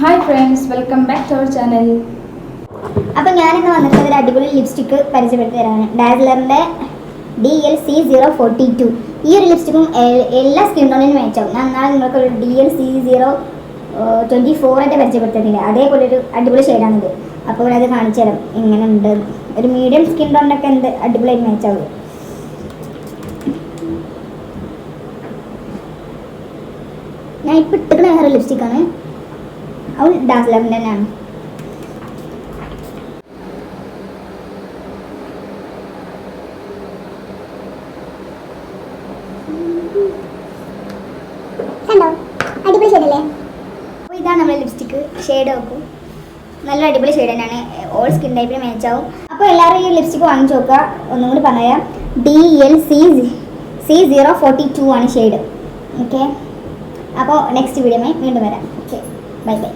Hi friends, welcome back to our channel. അപ്പോൾ ഞാനിന്ന് വന്നിട്ടുള്ള ഒരു അടിപൊളി ലിപ്സ്റ്റിക്ക് പരിചയപ്പെടുത്തി തരാണ്. ഡാസ്ലറിൻ്റെ DLC042. ഈ ഒരു ലിപ്സ്റ്റിക്കും എല്ലാ സ്കിൻ ടോണിനും മാച്ചാവും. ഞാൻ നാളെ നിങ്ങൾക്ക് ഒരു DLC024 പരിചയപ്പെടുത്തിയിട്ടില്ല. അതേപോലെ ഒരു അടിപൊളി ഷെയ്ഡാണിത്. അപ്പോൾ അത് കാണിച്ചു തരാം എങ്ങനെ ഉണ്ട്. ഒരു മീഡിയം സ്കിൻ ടോണിനൊക്കെ എന്ത് അടിപൊളിയായിട്ട് മാച്ചാവും. ഞാൻ ഇപ്പോൾ ഇട്ടിട്ട് വേറെ ലിപ്സ്റ്റിക്കാണ്. അവൾ ഡാസ്ലറിൻ്റെ തന്നെയാണ്. കണ്ടോ, അടിപൊളി ഷെയ്ഡല്ലേ. അപ്പോൾ ഇതാണ് നമ്മുടെ ലിപ്സ്റ്റിക്ക്. ഷെയ്ഡ് നോക്കും, നല്ല അടിപൊളി ഷെയ്ഡ് തന്നെയാണ്. ഓൾ സ്കിൻ ടൈപ്പിന് മാച്ചാവും. അപ്പോൾ എല്ലാവരും ഈ ലിപ്സ്റ്റിക്ക് വാങ്ങിച്ചു നോക്കുക. ഒന്നും കൂടി പറയാം, DLC042 ആണ് ഷെയ്ഡ്. ഓക്കെ, അപ്പോൾ നെക്സ്റ്റ് വീഡിയോയിൽ വീണ്ടും വരാം. Okay, bye bye.